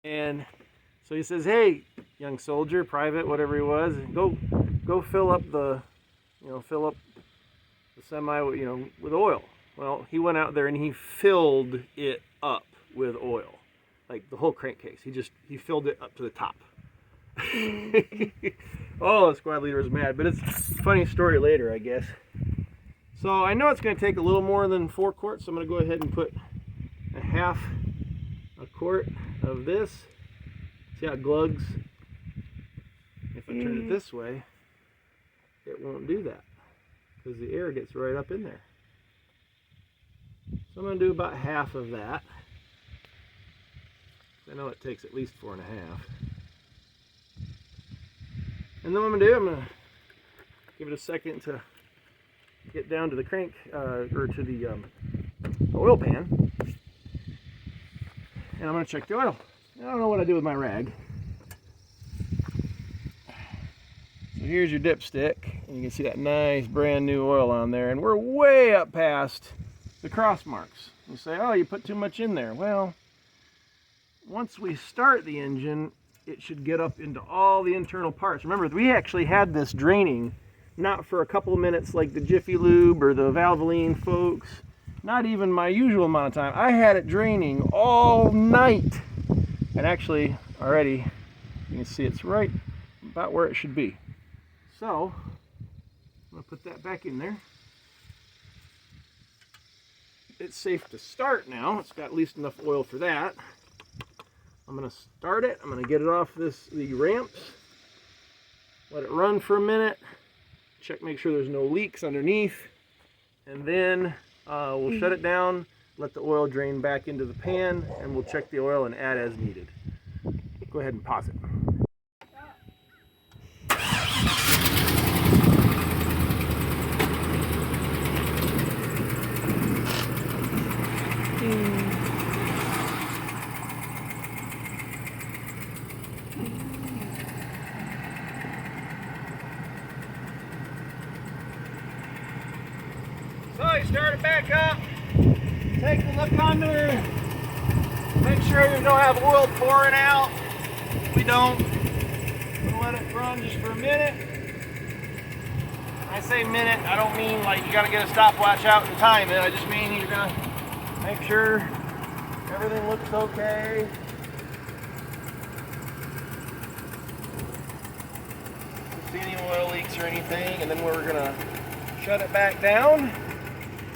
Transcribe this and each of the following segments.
And so he says, "Hey, young soldier, private, whatever he was, go fill up the semi, with oil." Well, he went out there and he filled it up with oil, like the whole crankcase. He filled it up to the top. Oh, the squad leader was mad, but it's a funny story later, I guess. So I know it's going to take a little more than 4 quarts, so I'm going to go ahead and put a half a quart of this. See how it glugs? If I turn it this way, it won't do that because the air gets right up in there. So I'm going to do about half of that. I know it takes at least 4.5. And then what I'm going to do, I'm going to give it a second to get down to the crank, or to the oil pan. And I'm going to check the oil. I don't know what I do with my rag. So here's your dipstick, and you can see that nice brand new oil on there, and we're way up past the cross marks. You say, oh, you put too much in there. Well, once we start the engine, it should get up into all the internal parts. Remember, we actually had this draining not for a couple of minutes like the Jiffy Lube or the Valvoline folks, not even my usual amount of time. I had it draining all night. And actually, already, you can see it's right about where it should be. So, I'm going to put that back in there. It's safe to start now. It's got at least enough oil for that. I'm going to start it. I'm going to get it off the ramps. Let it run for a minute. Check, make sure there's no leaks underneath. And then we'll shut it down, let the oil drain back into the pan, and we'll check the oil and add as needed. Go ahead and pause it. So you start it back up, take a look under, make sure you don't have oil pouring out. If we don't, we'll let it run just for a minute. When I say minute, I don't mean like you gotta get a stopwatch out and time it. I just mean you're gonna make sure everything looks okay. Don't see any oil leaks or anything, and then we're gonna shut it back down.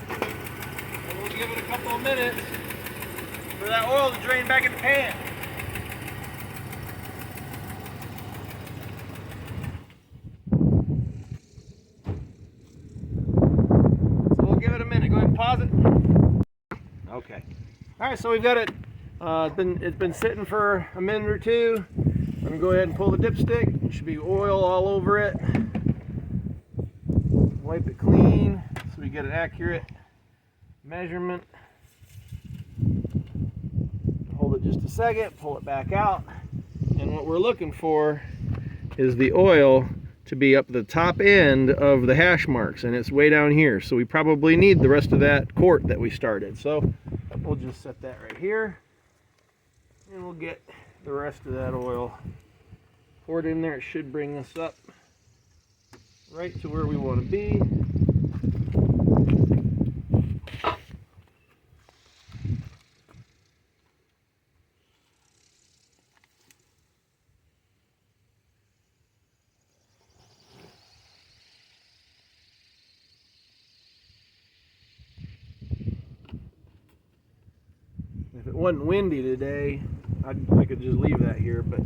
And we'll give it a couple of minutes for that oil to drain back in the pan. So we'll give it a minute. Go ahead and pause it. Okay. All right, so we've got it. It's been sitting for a minute or two. I'm gonna go ahead and pull the dipstick. There should be oil all over it. Wipe it clean so we get an accurate measurement. Hold it just a second, pull it back out, and what we're looking for is the oil to be up the top end of the hash marks, and it's way down here, so we probably need the rest of that quart that we started. So we'll just set that right here, and we'll get the rest of that oil poured in there. It should bring us up right to where we want to be. If it wasn't windy today, I could just leave that here, but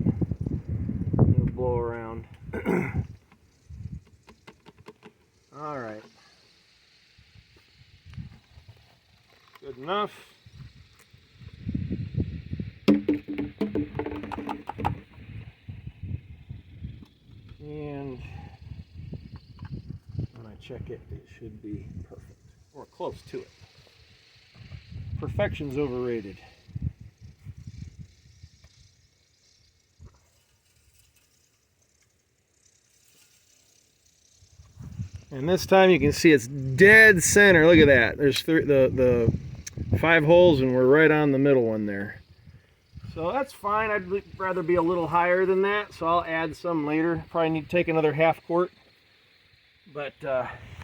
it'll blow around. All right. Good enough. And when I check it, it should be perfect, or close to it. Perfection's overrated. And this time you can see it's dead center. Look at that. There's the 5 holes, and we're right on the middle one there. So that's fine. I'd rather be a little higher than that, so I'll add some later. Probably need to take another half quart, but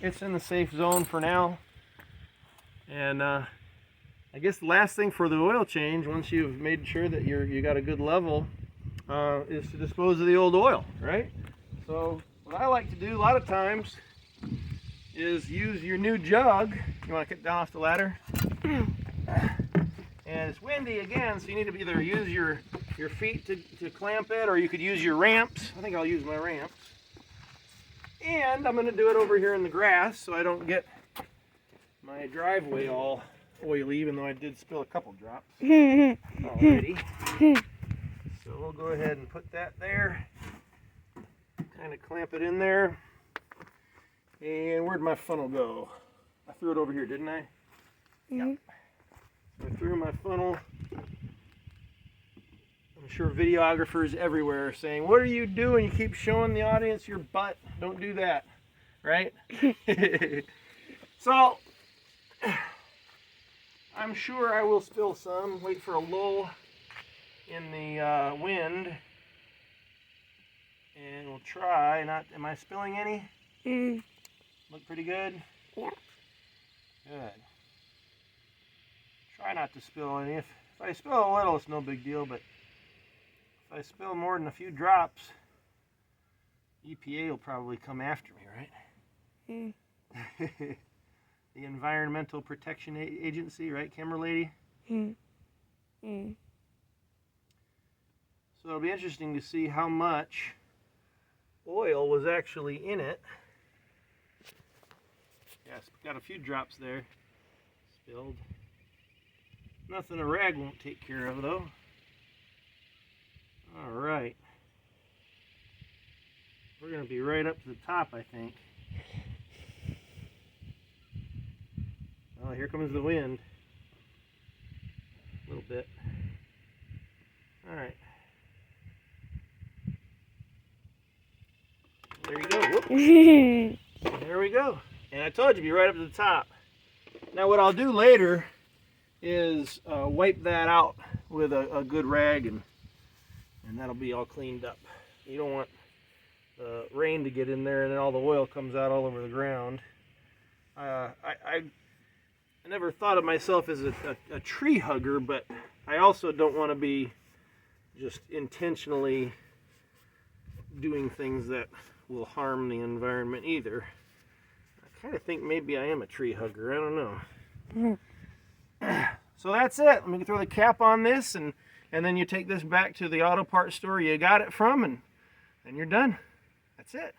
it's in the safe zone for now. And I guess the last thing for the oil change, once you've made sure that you got a good level, is to dispose of the old oil, right? So what I like to do a lot of times is use your new jug. You want to get down off the ladder? And it's windy again, so you need to either use your feet to clamp it, or you could use your ramps. I think I'll use my ramps. And I'm going to do it over here in the grass so I don't get my driveway all oily, even though I did spill a couple drops already. So we'll go ahead and put that there. Kind of clamp it in there. And where'd my funnel go? I threw it over here, didn't I? Yep. I threw my funnel. I'm sure videographers everywhere are saying, "What are you doing? You keep showing the audience your butt. Don't do that." Right? So, I'm sure I will spill some. Wait for a lull in the wind. And we'll try not... Am I spilling any? Look pretty good? Yeah. Good. Try not to spill any. If I spill a little, it's no big deal, but if I spill more than a few drops, EPA will probably come after me, right? The Environmental Protection Agency, right, camera lady? So it'll be interesting to see how much oil was actually in it. Yes, got a few drops there spilled. Nothing a rag won't take care of, though. All right. We're going to be right up to the top, I think. Oh, here comes the wind. A little bit. All right. There you go. Whoop. There we go. And I told you, be right up to the top. Now what I'll do later is wipe that out with a good rag, and that'll be all cleaned up. You don't want rain to get in there and then all the oil comes out all over the ground. I never thought of myself as a tree hugger, but I also don't want to be just intentionally doing things that will harm the environment either. I kind of think maybe I am a tree hugger. I don't know. So that's it. Let me throw the cap on this, and then you take this back to the auto parts store you got it from, and you're done. That's it.